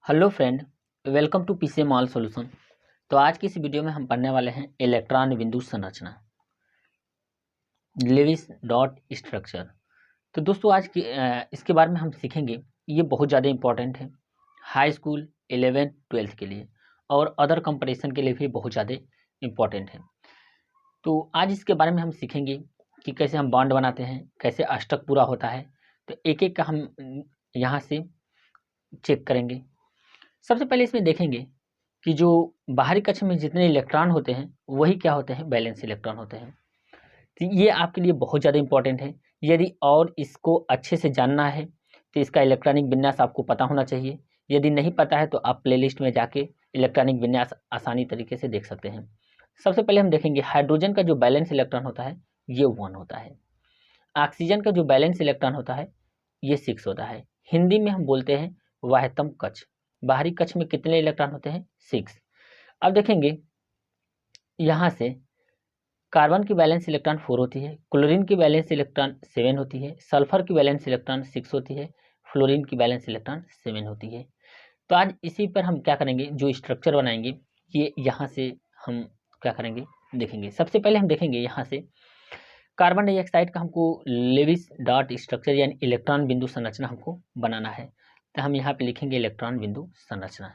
Hello friend, welcome to PCM all solution. तो आज की इस वीडियो में हम पढ़ने वाले हैं इलेक्ट्रॉन बिंदु संरचना, लेविस डॉट स्ट्रक्चर। तो दोस्तों आज की इसके बारे में हम सीखेंगे। ये बहुत ज़्यादा इंपॉर्टेंट है हाई स्कूल 11th 12th के लिए और अदर कंपटीशन के लिए भी बहुत ज़्यादा इम्पॉर्टेंट है। तो आज इसके बारे में हम सीखेंगे कि कैसे हम बॉन्ड बनाते हैं, कैसे अष्टक पूरा होता है। तो एक एक का हम यहाँ से चेक करेंगे। सबसे पहले इसमें देखेंगे कि जो बाहरी कक्ष में जितने इलेक्ट्रॉन होते हैं वही क्या होते हैं, बैलेंस इलेक्ट्रॉन होते हैं। तो ये आपके लिए बहुत ज़्यादा इंपॉर्टेंट है। यदि और इसको अच्छे से जानना है तो इसका इलेक्ट्रॉनिक विन्यास आपको पता होना चाहिए। यदि नहीं पता है तो आप प्लेलिस्ट में जाके इलेक्ट्रॉनिक विन्यास आसानी तरीके से देख सकते हैं। सबसे पहले हम देखेंगे हाइड्रोजन का जो बैलेंस इलेक्ट्रॉन होता है ये 1 होता है। ऑक्सीजन का जो बैलेंस इलेक्ट्रॉन होता है ये 6 होता है। हिंदी में हम बोलते हैं वाह्यतम कक्ष। बाहरी कक्ष में कितने इलेक्ट्रॉन होते हैं? 6। अब देखेंगे यहाँ से कार्बन की बैलेंस इलेक्ट्रॉन 4 होती है, क्लोरीन की बैलेंस इलेक्ट्रॉन 7 होती है, सल्फर की बैलेंस इलेक्ट्रॉन 6 होती है, फ्लोरीन की बैलेंस इलेक्ट्रॉन 7 होती है। तो आज इसी पर हम क्या करेंगे, जो स्ट्रक्चर बनाएंगे ये यहाँ से हम क्या करेंगे देखेंगे। सबसे पहले हम देखेंगे यहाँ से कार्बन डाइऑक्साइड का हमको लेविस डॉट स्ट्रक्चर यानी इलेक्ट्रॉन बिंदु संरचना हमको बनाना है। तो हम यहाँ पे लिखेंगे इलेक्ट्रॉन बिंदु संरचना।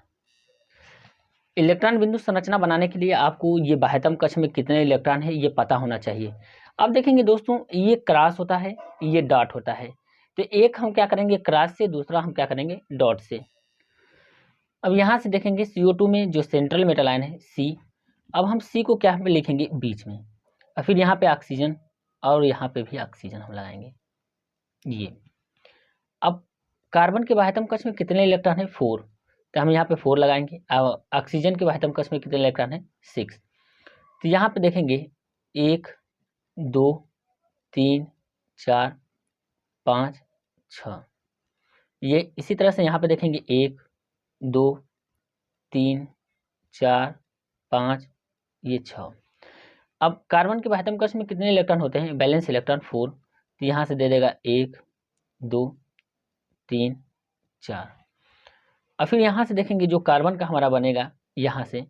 इलेक्ट्रॉन बिंदु संरचना बनाने के लिए आपको ये बाह्यतम कक्ष में कितने इलेक्ट्रॉन है ये पता होना चाहिए। अब देखेंगे दोस्तों, ये क्रॉस होता है, ये डॉट होता है। तो एक हम क्या करेंगे क्रॉस से, दूसरा हम क्या करेंगे डॉट से। अब यहाँ से देखेंगे CO2 में जो सेंट्रल मेटल आयन है C। अब हम C को क्या पे लिखेंगे बीच में, और फिर यहाँ पे ऑक्सीजन और यहाँ पे भी ऑक्सीजन हम लगाएंगे ये। अब कार्बन के बाह्यतम कक्ष में कितने इलेक्ट्रॉन है? 4। तो हम यहाँ पे 4 लगाएंगे। अब ऑक्सीजन के बाह्यतम कक्ष में कितने इलेक्ट्रॉन है? 6। तो यहाँ पे देखेंगे 1 2 3 4 5 6। ये इसी तरह से यहाँ पे देखेंगे 1 2 3 4 5 ये 6। अब कार्बन के बाह्यतम कक्ष में कितने इलेक्ट्रॉन होते हैं? Balance electron 4। तो यहाँ से दे देगा 1 2 3 4। और फिर यहाँ से देखेंगे जो कार्बन का हमारा बनेगा यहाँ से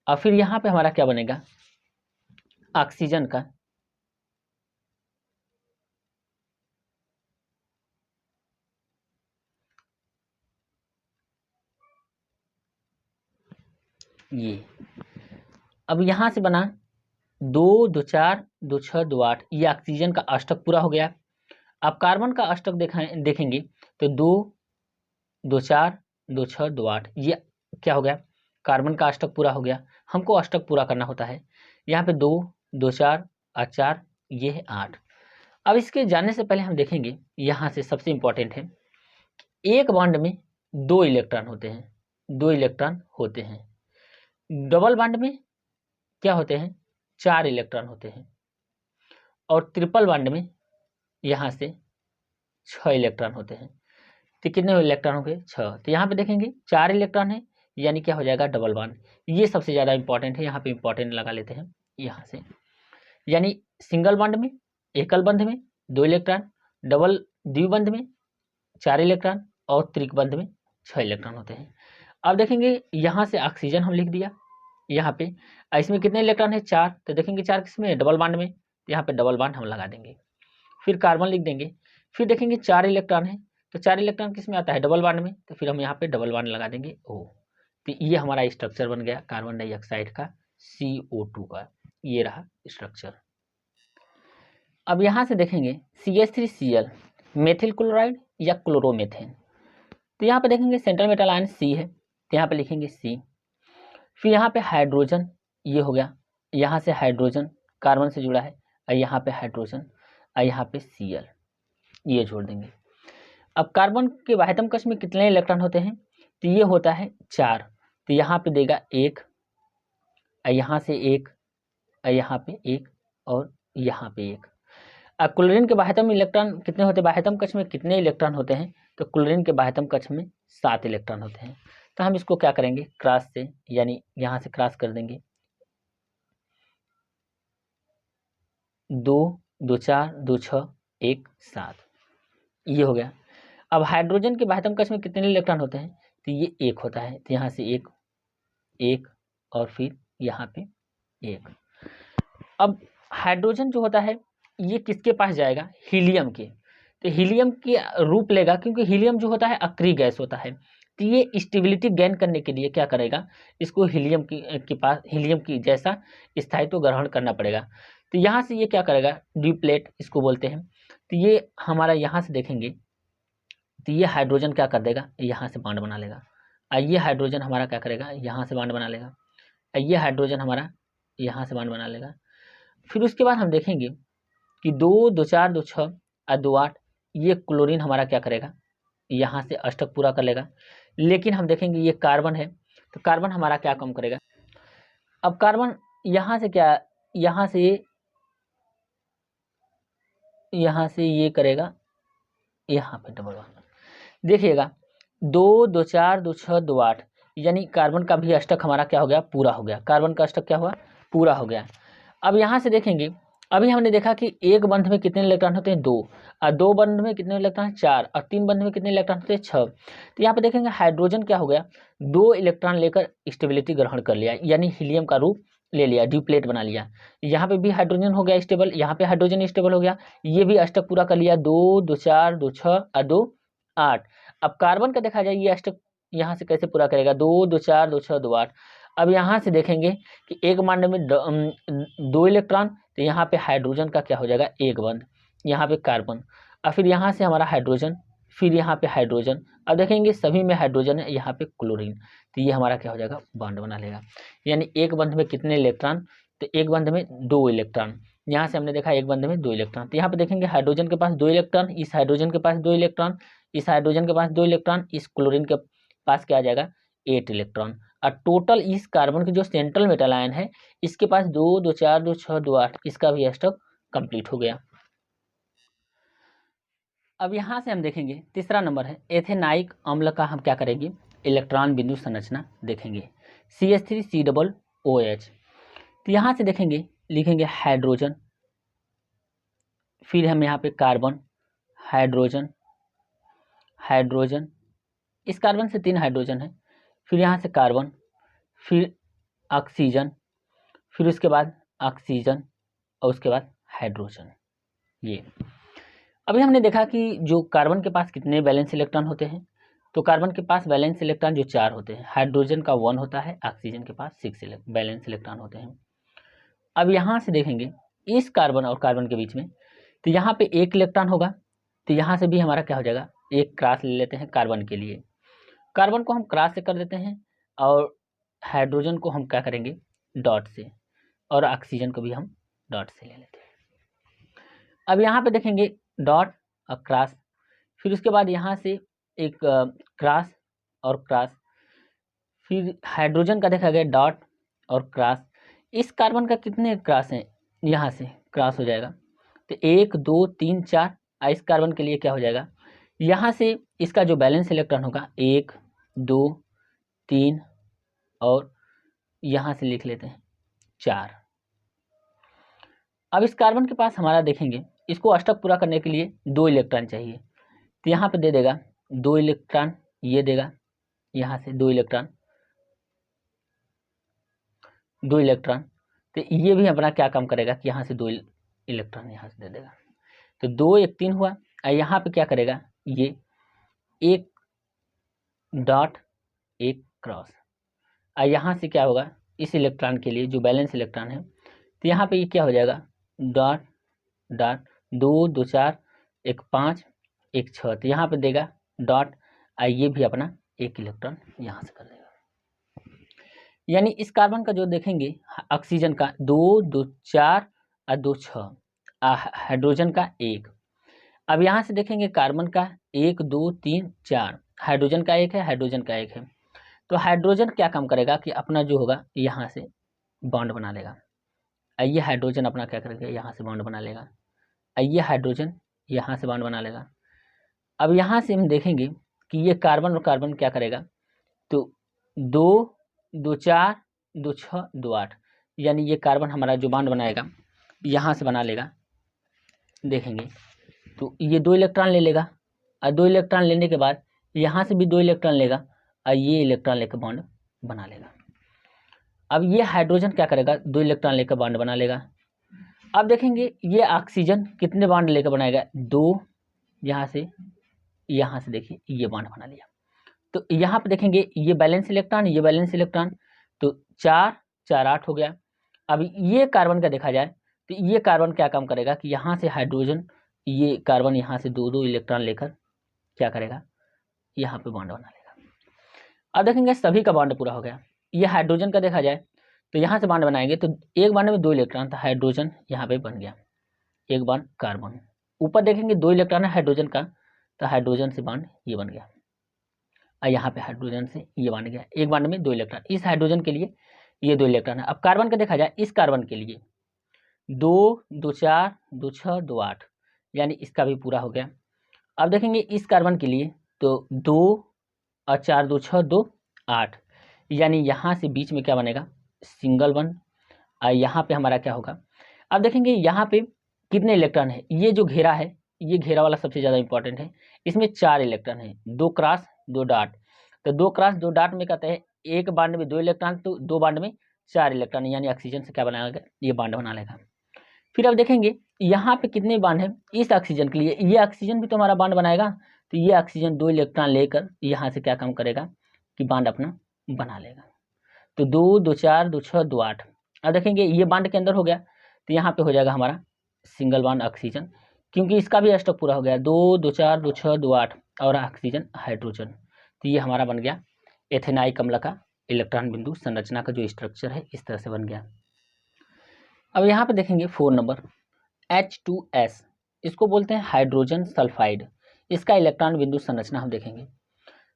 और फिर यहाँ पे हमारा क्या बनेगा ऑक्सीजन का। ये अब यहाँ से बना 2 2 4 2 6 2 8, ये ऑक्सीजन का अष्टक पूरा हो गया। अब कार्बन का अष्टक देखेंगे तो 2 2 4 2 6 2 8, ये क्या हो गया कार्बन का अष्टक पूरा हो गया। हमको अष्टक पूरा करना होता है। यहाँ पे 2 2 4 और 4 ये है 8। अब इसके जानने से पहले हम देखेंगे यहाँ से सबसे इंपॉर्टेंट है, एक बॉन्ड में 2 इलेक्ट्रॉन होते हैं, 2 इलेक्ट्रॉन होते हैं। डबल बॉन्ड में क्या होते हैं? 4 इलेक्ट्रॉन होते हैं। और ट्रिपल बॉन्ड में यहाँ से 6 इलेक्ट्रॉन होते हैं। तो कितने इलेक्ट्रॉन हो गए? 6। तो यहाँ पे देखेंगे 4 इलेक्ट्रॉन है यानी क्या हो जाएगा डबल बॉन्ड। ये सबसे ज़्यादा इंपॉर्टेंट है, यहाँ पे इंपॉर्टेंट लगा लेते हैं यहाँ से। यानी सिंगल बॉन्ड में, एकल बंध में 2 इलेक्ट्रॉन, डबल द्विबंध में 4 इलेक्ट्रॉन और त्रिक बंध में 6 इलेक्ट्रॉन होते हैं। अब देखेंगे यहाँ से ऑक्सीजन हम लिख दिया यहाँ पे। इसमें कितने इलेक्ट्रॉन है? 4। तो देखेंगे 4 किसमें? डबल बॉन्ड में। यहाँ पे डबल बॉन्ड हम लगा देंगे। फिर कार्बन लिख देंगे। फिर देखेंगे 4 इलेक्ट्रॉन है, तो 4 इलेक्ट्रॉन किस में आता है? डबल बॉन्ड में। तो फिर हम यहाँ पे डबल बॉन्ड लगा देंगे O। तो ये हमारा स्ट्रक्चर बन गया कार्बन डाइऑक्साइड का CO2 का, ये रहा स्ट्रक्चर। अब यहाँ से देखेंगे CH3Cl मेथिल क्लोराइड या क्लोरोमेथेन। तो यहाँ पे देखेंगे सेंट्रल मेटल आयन C है, तो यहाँ पे लिखेंगे C। फिर यहाँ पे हाइड्रोजन ये हो गया, यहाँ से हाइड्रोजन कार्बन से जुड़ा है, और यहाँ पे हाइड्रोजन और यहाँ पे Cl ये जोड़ देंगे। अब कार्बन के बाह्यतम कक्ष में कितने इलेक्ट्रॉन होते हैं? तो ये होता है 4। तो यहाँ पे देगा 1, यहाँ से 1, यहाँ पे 1 और यहाँ पे 1। अब क्लोरीन के बाह्यतम इलेक्ट्रॉन कितने होते हैं? बाह्यतम कक्ष में कितने इलेक्ट्रॉन होते हैं? तो क्लोरीन के बाह्यतम कक्ष में 7 इलेक्ट्रॉन होते हैं। तो हम इसको क्या करेंगे क्रॉस से, यानी यहाँ से क्रॉस कर देंगे। 2 2 4 2 6 एक साथ, ये हो गया। अब हाइड्रोजन के बाह्यतम कक्ष में कितने इलेक्ट्रॉन होते हैं, तो ये एक होता है, तो यहाँ से एक, एक और फिर यहाँ पे एक। अब हाइड्रोजन जो होता है ये किसके पास जाएगा, हीलियम के, तो हीलियम की रूप लेगा, क्योंकि हीलियम जो होता है अक्रिय गैस होता है, तो ये स्टेबिलिटी गेन करने के लिए क्या करेगा, इसको हीलियम के पास हीलियम की जैसा स्थायित्व ग्रहण करना पड़ेगा। तो यहाँ से ये क्या करेगा, ड्यूप्लेट इसको बोलते हैं। तो ये हमारा यहाँ से देखेंगे तो ये हाइड्रोजन क्या कर देगा, यहाँ से बॉन्ड बना लेगा। ये हाइड्रोजन हमारा क्या करेगा, यहाँ से बॉन्ड बना लेगा। ये हाइड्रोजन हमारा यहाँ से बॉन्ड बना लेगा। फिर उसके बाद हम देखेंगे कि 2 2 4 2 6 और 2 8, ये क्लोरीन हमारा क्या करेगा, यहाँ से अष्टक पूरा कर लेगा। लेकिन हम देखेंगे ये कार्बन है, तो कार्बन हमारा क्या कम करेगा। अब कार्बन यहाँ से क्या, यहाँ से ये करेगा, यहाँ पे डबल बॉन्ड देखिएगा, 2 2 4 2 6 2 8, यानी कार्बन का भी अष्टक हमारा क्या हो गया, पूरा हो गया। कार्बन का अष्टक क्या हुआ, पूरा हो गया। अब यहाँ से देखेंगे, अभी हमने देखा कि एक बंध में कितने इलेक्ट्रॉन होते हैं, 2, और 2 बंध में कितने इलेक्ट्रॉन, 4, और 3 बंध में कितने इलेक्ट्रॉन होते हैं, 6। तो यहाँ पे देखेंगे हाइड्रोजन क्या हो गया, 2 इलेक्ट्रॉन लेकर स्टेबिलिटी ग्रहण कर लिया, यानी हीलियम का रूप ले लिया, ड्यूप्लेट बना लिया। यहाँ पे भी हाइड्रोजन हो गया स्टेबल, यहाँ पे हाइड्रोजन स्टेबल हो गया, ये भी अष्टक पूरा कर लिया, 2 2 4 2 6 और 2 8। अब कार्बन का देखा जाए, ये अष्टक यहाँ से कैसे पूरा करेगा, 2 2 4 2 6 2 8। अब यहाँ से देखेंगे कि एक बॉन्ड में 2 इलेक्ट्रॉन, तो यहाँ पे हाइड्रोजन का क्या हो जाएगा, एक बंध, यहाँ पे कार्बन, और फिर यहाँ से हमारा हाइड्रोजन, फिर यहाँ पे हाइड्रोजन। अब देखेंगे सभी में हाइड्रोजन है, यहाँ पे क्लोरीन, तो ये हमारा क्या हो जाएगा, बॉन्ड बना लेगा। यानी एक बंध में कितने इलेक्ट्रॉन, तो एक बंध में 2 इलेक्ट्रॉन। यहाँ से हमने देखा एक बंध में 2 इलेक्ट्रॉन, तो यहाँ पे देखेंगे हाइड्रोजन के पास 2 इलेक्ट्रॉन, इस हाइड्रोजन के पास 2 इलेक्ट्रॉन, इस हाइड्रोजन के पास 2 इलेक्ट्रॉन, इस क्लोरीन के पास क्या आ जाएगा, 8 इलेक्ट्रॉन। और टोटल इस कार्बन की जो सेंट्रल मेटल आयन है, इसके पास 2 2 4 2 6 2 8, इसका भी अष्टक कंप्लीट हो गया। अब यहाँ से हम देखेंगे तीसरा नंबर है एथेनाइक अम्ल का हम क्या करेंगे, इलेक्ट्रॉन बिंदु संरचना देखेंगे, CH3OOH। तो यहाँ से देखेंगे, लिखेंगे हाइड्रोजन, फिर हम यहाँ पे कार्बन, हाइड्रोजन, हाइड्रोजन, इस कार्बन से 3 हाइड्रोजन है, फिर यहाँ से कार्बन, फिर ऑक्सीजन, फिर उसके बाद ऑक्सीजन, और उसके बाद हाइड्रोजन। ये अभी हमने देखा कि जो कार्बन के पास कितने वैलेंस इलेक्ट्रॉन होते हैं, तो कार्बन के पास वैलेंस इलेक्ट्रॉन जो 4 होते हैं, हाइड्रोजन का 1 होता है, ऑक्सीजन के पास 6 वैलेंस इलेक्ट्रॉन होते हैं। अब यहाँ से देखेंगे इस कार्बन और कार्बन के बीच में, तो यहाँ पे 1 इलेक्ट्रॉन होगा, तो यहाँ से भी हमारा क्या हो जाएगा, एक क्रॉस ले लेते हैं कार्बन के लिए, कार्बन को हम क्रॉस से कर देते हैं, और हाइड्रोजन को हम क्या करेंगे, डॉट से, और ऑक्सीजन को भी हम डॉट से ले लेते हैं। अब यहाँ पे देखेंगे डॉट और क्रॉस, फिर उसके बाद यहाँ से एक क्रॉस और क्रॉस, फिर हाइड्रोजन का देखा गया डॉट और क्रॉस। इस कार्बन का कितने क्रॉस हैं, यहाँ से क्रॉस हो जाएगा, तो 1 2 3 4। इस कार्बन के लिए क्या हो जाएगा, यहाँ से इसका जो बैलेंस इलेक्ट्रॉन होगा 1 2 3, और यहाँ से लिख लेते हैं 4। अब इस कार्बन के पास हमारा देखेंगे, इसको अष्टक पूरा करने के लिए 2 इलेक्ट्रॉन चाहिए, तो यहाँ पे दे देगा 2 इलेक्ट्रॉन, ये देगा यहाँ से 2 इलेक्ट्रॉन, 2 इलेक्ट्रॉन, तो ये भी अपना क्या काम करेगा कि यहाँ से 2 इलेक्ट्रॉन यहाँ से दे देगा, तो 2 1 3 हुआ। और यहाँ पे क्या करेगा, ये एक डॉट एक क्रॉस, और यहाँ से क्या होगा, इस इलेक्ट्रॉन के लिए जो बैलेंस इलेक्ट्रॉन है, तो यहाँ पे ये क्या हो जाएगा, डॉट डॉट 2 2 4 1 5 1 6, तो यहाँ पे देगा डॉट, ये भी अपना 1 इलेक्ट्रॉन यहाँ से कर देगा। यानी इस कार्बन का जो देखेंगे ऑक्सीजन का 2 2 4 और 2 6, हाइड्रोजन का 1। अब यहाँ से देखेंगे कार्बन का 1 2 3 4, हाइड्रोजन का 1 है, हाइड्रोजन का 1 है, तो हाइड्रोजन क्या काम करेगा कि अपना जो होगा यहाँ से बॉन्ड बना लेगा, ये हाइड्रोजन अपना क्या करेगा, यहाँ से बॉन्ड बना लेगा, ये हाइड्रोजन यहाँ से बॉन्ड बना लेगा। अब यहाँ से हम देखेंगे कि ये कार्बन और कार्बन क्या करेगा, तो 2 2 4 2 6 2 8, यानी ये कार्बन हमारा जो बॉन्ड बनाएगा यहाँ से बना लेगा, देखेंगे तो ये 2 इलेक्ट्रॉन ले लेगा और 2 इलेक्ट्रॉन लेने के बाद यहाँ से भी 2 इलेक्ट्रॉन लेगा और ये इलेक्ट्रॉन लेकर बॉन्ड बना लेगा। अब ये हाइड्रोजन क्या करेगा, 2 इलेक्ट्रॉन लेकर बॉन्ड बना लेगा। अब देखेंगे ये ऑक्सीजन कितने बॉन्ड लेकर बनाएगा, 2, यहाँ से देखिए ये बॉन्ड बना लिया। तो यहाँ पे देखेंगे ये बैलेंस इलेक्ट्रॉन, ये बैलेंस इलेक्ट्रॉन, तो 4 4 8 हो गया। अब ये कार्बन का देखा जाए तो ये कार्बन क्या काम करेगा कि यहाँ से हाइड्रोजन, ये कार्बन यहाँ से 2 इलेक्ट्रॉन लेकर क्या करेगा, यहाँ पे बॉन्ड बना लेगा। अब देखेंगे सभी का बॉन्ड पूरा हो गया। ये हाइड्रोजन का देखा जाए तो यहाँ से बॉन्ड बनाएंगे तो एक बॉन्ड में 2 इलेक्ट्रॉन था, हाइड्रोजन यहाँ पे बन गया, एक बॉन्ड कार्बन। ऊपर देखेंगे 2 इलेक्ट्रॉन है हाइड्रोजन का, तो हाइड्रोजन से बॉन्ड ये बन गया और यहाँ पे हाइड्रोजन से ये बन गया, एक बॉन्ड में 2 इलेक्ट्रॉन। इस हाइड्रोजन के लिए ये 2 इलेक्ट्रॉन है। अब कार्बन का देखा जाए, इस कार्बन के लिए 2 2 4 2 6 2 8, यानी इसका भी पूरा हो गया। अब देखेंगे इस कार्बन के लिए तो 2 और 4 2 6 2 8, यानी यहाँ से बीच में क्या बनेगा, सिंगल बॉन्ड। और यहाँ पे हमारा क्या होगा, अब देखेंगे यहाँ पे कितने इलेक्ट्रॉन है, ये जो घेरा है, ये घेरा वाला सबसे ज़्यादा इंपॉर्टेंट है। इसमें 4 इलेक्ट्रॉन है, 2 क्रॉस 2 डॉट। तो 2 क्रॉस 2 डॉट में कहते हैं एक बॉन्ड में 2 इलेक्ट्रॉन, तो 2 बॉन्ड में 4 इलेक्ट्रॉन, यानी ऑक्सीजन से क्या बनाएगा, ये बॉन्ड बना लेगा। फिर अब देखेंगे यहाँ पे कितने बॉन्ड है इस ऑक्सीजन के लिए, ये ऑक्सीजन भी तो हमारा बॉन्ड बनाएगा। तो ये ऑक्सीजन 2 इलेक्ट्रॉन लेकर यहाँ से क्या काम करेगा कि बॉन्ड अपना बना लेगा। तो 2 2 4 2 6 2 8। अब देखेंगे ये बॉन्ड के अंदर हो गया, तो यहाँ पे हो जाएगा हमारा सिंगल बॉन्ड ऑक्सीजन, क्योंकि इसका भी स्टॉक पूरा हो गया, 2 2 4 2 6 2 8 और ऑक्सीजन हाइड्रोजन। तो ये हमारा बन गया एथेनाइक अम्ल का इलेक्ट्रॉन बिंदु संरचना का जो स्ट्रक्चर है, इस तरह से बन गया। अब यहाँ पे देखेंगे 4 नंबर H2S, इसको बोलते हैं हाइड्रोजन सल्फाइड। इसका इलेक्ट्रॉन बिंदु संरचना हम देखेंगे।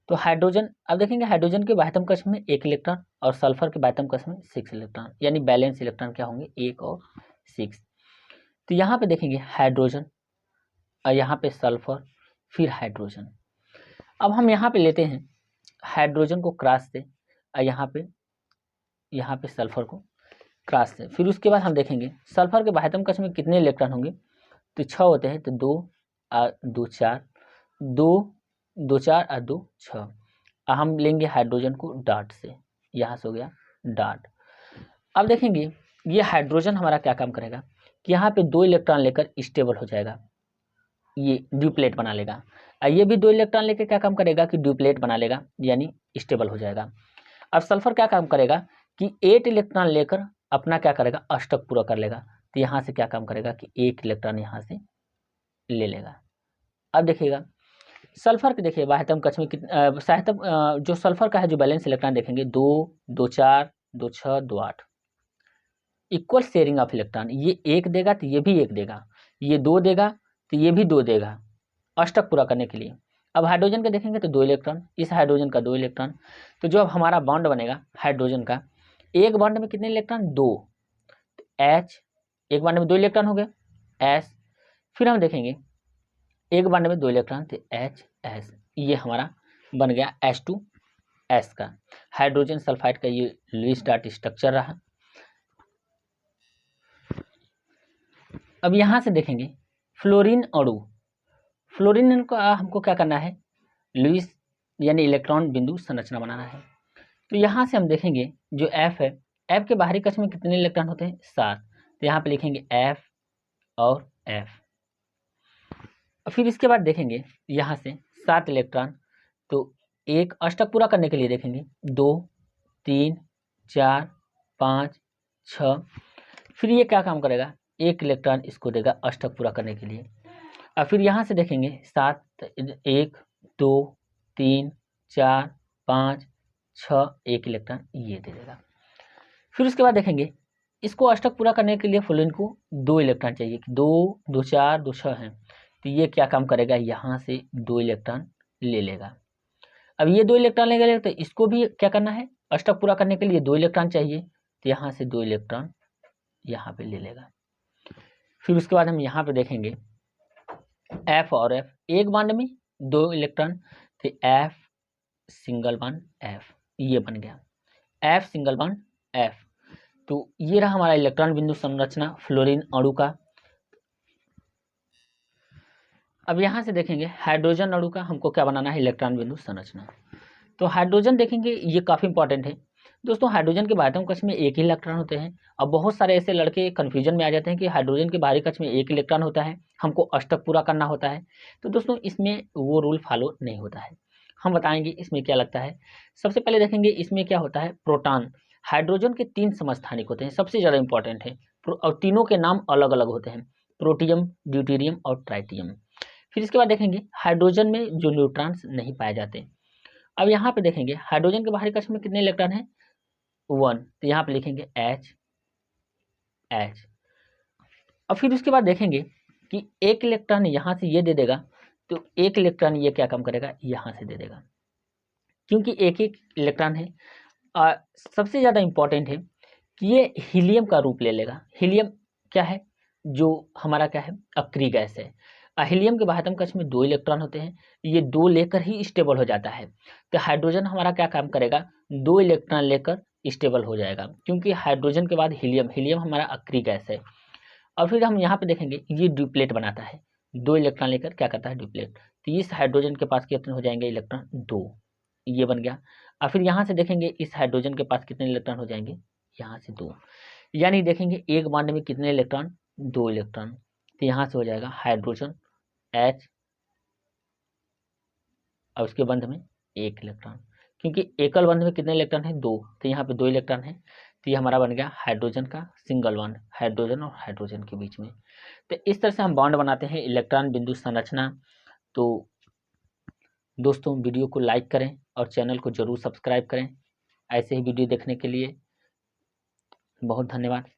तो हाइड्रोजन, अब देखेंगे हाइड्रोजन के बाह्यतम कक्ष में 1 इलेक्ट्रॉन और सल्फर के बाह्यतम कक्ष में 6 इलेक्ट्रॉन, यानी बैलेंस इलेक्ट्रॉन क्या होंगे, 1 और 6। तो यहाँ पे देखेंगे हाइड्रोजन और यहाँ पे सल्फर, फिर हाइड्रोजन। अब हम यहाँ पे लेते हैं हाइड्रोजन को क्रॉस से और यहाँ पे सल्फर को क्रॉस से। फिर उसके बाद हम देखेंगे सल्फर के बाह्यतम कक्ष में कितने इलेक्ट्रॉन होंगे, तो 6 होते हैं, तो 2 और 2 4, 2 2 4 और 2 6। हम लेंगे हाइड्रोजन को डॉट से, यहाँ से हो गया डॉट। अब देखेंगे ये हाइड्रोजन हमारा क्या काम करेगा कि यहाँ पे 2 इलेक्ट्रॉन लेकर स्टेबल हो जाएगा, ये ड्यूप्लेट बना लेगा। और ये भी 2 इलेक्ट्रॉन लेकर क्या काम करेगा कि ड्यूप्लेट बना लेगा, यानी स्टेबल हो जाएगा। अब सल्फर क्या काम करेगा कि 8 इलेक्ट्रॉन लेकर अपना क्या करेगा, अष्टक पूरा कर लेगा। तो यहाँ से क्या काम करेगा कि 1 इलेक्ट्रॉन यहाँ से ले लेगा। अब देखिएगा सल्फर के, देखिए बाह्यतम कक्ष में कितना जो सल्फर का है जो बैलेंस इलेक्ट्रॉन देखेंगे 2 2 4 2 6 2 8, इक्वल शेयरिंग ऑफ इलेक्ट्रॉन। ये 1 देगा तो ये भी 1 देगा, ये 2 देगा तो ये भी 2 देगा, अष्टक पूरा करने के लिए। अब हाइड्रोजन का देखेंगे तो 2 इलेक्ट्रॉन, इस हाइड्रोजन का 2 इलेक्ट्रॉन। तो जो अब हमारा बॉन्ड बनेगा हाइड्रोजन का, एक बॉन्ड में कितने इलेक्ट्रॉन, 2, H, एक बॉन्ड में 2 इलेक्ट्रॉन हो गए, S। फिर हम देखेंगे एक बॉन्ड में 2 इलेक्ट्रॉन थे, HS। ये हमारा बन गया H2S का हाइड्रोजन सल्फाइड का ये लुईस डॉट स्ट्रक्चर रहा। अब यहाँ से देखेंगे फ्लोरीन अणु, फ्लोरीन का हमको क्या करना है, लुईस यानी इलेक्ट्रॉन बिंदु संरचना बनाना है। तो यहाँ से हम देखेंगे जो F है, F के बाहरी कक्ष में कितने इलेक्ट्रॉन होते हैं, 7। तो यहाँ पे लिखेंगे F और F। फिर इसके बाद देखेंगे यहाँ से 7 इलेक्ट्रॉन, तो एक अष्टक पूरा करने के लिए देखेंगे 2 3 4 5 6। फिर ये क्या काम करेगा, 1 इलेक्ट्रॉन इसको देगा अष्टक पूरा करने के लिए। और फिर यहाँ से देखेंगे 7, 1 2 3 4 5 6, 1 इलेक्ट्रॉन ये दे देगा। फिर उसके बाद देखेंगे इसको अष्टक पूरा करने के लिए फ्लोरीन को 2 इलेक्ट्रॉन चाहिए, 2 2 4 2 6 हैं। तो ये क्या काम करेगा, यहाँ से 2 इलेक्ट्रॉन ले लेगा। अब ये 2 इलेक्ट्रॉन ले लेगा तो इसको भी क्या करना है, अष्टक पूरा करने के लिए 2 इलेक्ट्रॉन चाहिए, तो यहाँ से 2 इलेक्ट्रॉन यहाँ पे ले लेगा। फिर उसके बाद हम यहाँ पे देखेंगे F और F, एक बॉन्ड में 2 इलेक्ट्रॉन, तो F सिंगल बॉन्ड F, ये बन गया F सिंगल बॉन्ड F। तो ये रहा हमारा इलेक्ट्रॉन बिंदु संरचना फ्लोरीन अणु का। अब यहाँ से देखेंगे हाइड्रोजन अणु का हमको क्या बनाना है, इलेक्ट्रॉन बिंदु संरचना। तो हाइड्रोजन देखेंगे, ये काफ़ी इंपॉर्टेंट है दोस्तों। हाइड्रोजन के बाह्यतम कक्ष में एक ही इलेक्ट्रॉन होते हैं। अब बहुत सारे ऐसे लड़के कन्फ्यूजन में आ जाते हैं कि हाइड्रोजन के बाहरी कक्ष में एक इलेक्ट्रॉन होता है, हमको अष्टक पूरा करना होता है। तो दोस्तों इसमें वो रूल फॉलो नहीं होता है। हम बताएंगे इसमें क्या लगता है। सबसे पहले देखेंगे इसमें क्या होता है, प्रोटॉन। हाइड्रोजन के 3 समस्थानिक होते हैं, सबसे ज़्यादा इंपॉर्टेंट है, और तीनों के नाम अलग अलग होते हैं, प्रोटियम, ड्यूटेरियम और ट्राइटियम। फिर इसके बाद देखेंगे हाइड्रोजन में जो न्यूट्रॉन्स नहीं पाए जाते। अब यहाँ पे देखेंगे हाइड्रोजन के बाहरी कक्ष में कितने इलेक्ट्रॉन हैं, 1, तो यहाँ पे लिखेंगे H। और फिर उसके बाद देखेंगे कि एक इलेक्ट्रॉन यहाँ से ये दे देगा, तो एक इलेक्ट्रॉन ये क्या काम करेगा, यहाँ से दे देगा, क्योंकि एक एक इलेक्ट्रॉन है। सबसे ज़्यादा इंपॉर्टेंट है कि ये हीलियम का रूप ले लेगा। हीलियम क्या है, जो हमारा क्या है, अक्रिय गैस है। हीलियम के बाह्यतम कक्ष में 2 इलेक्ट्रॉन होते हैं, ये 2 लेकर ही स्टेबल हो जाता है। तो हाइड्रोजन हमारा क्या काम करेगा, 2 इलेक्ट्रॉन लेकर स्टेबल हो जाएगा, क्योंकि हाइड्रोजन के बाद हीलियम, हीलियम हमारा अक्रिय गैस है। और फिर हम यहाँ पे देखेंगे ये ड्यूप्लेट बनाता है, 2 इलेक्ट्रॉन लेकर क्या करता है, ड्यूप्लेट। तो इस हाइड्रोजन के पास कितने हो जाएंगे इलेक्ट्रॉन, 2, ये बन गया। और फिर यहाँ से देखेंगे इस हाइड्रोजन के पास कितने इलेक्ट्रॉन हो जाएंगे, यहाँ से 2, यानी देखेंगे एक बॉन्ड में कितने इलेक्ट्रॉन, 2 इलेक्ट्रॉन। तो यहाँ से हो जाएगा हाइड्रोजन H और उसके बंध में 1 इलेक्ट्रॉन, क्योंकि एकल बंध में कितने इलेक्ट्रॉन है, 2, तो यहाँ पे 2 इलेक्ट्रॉन है। तो ये हमारा बन गया हाइड्रोजन का सिंगल बॉन्ड, हाइड्रोजन और हाइड्रोजन के बीच में। तो इस तरह से हम बॉन्ड बनाते हैं इलेक्ट्रॉन बिंदु संरचना। तो दोस्तों वीडियो को लाइक करें और चैनल को जरूर सब्सक्राइब करें। ऐसे ही वीडियो देखने के लिए बहुत धन्यवाद।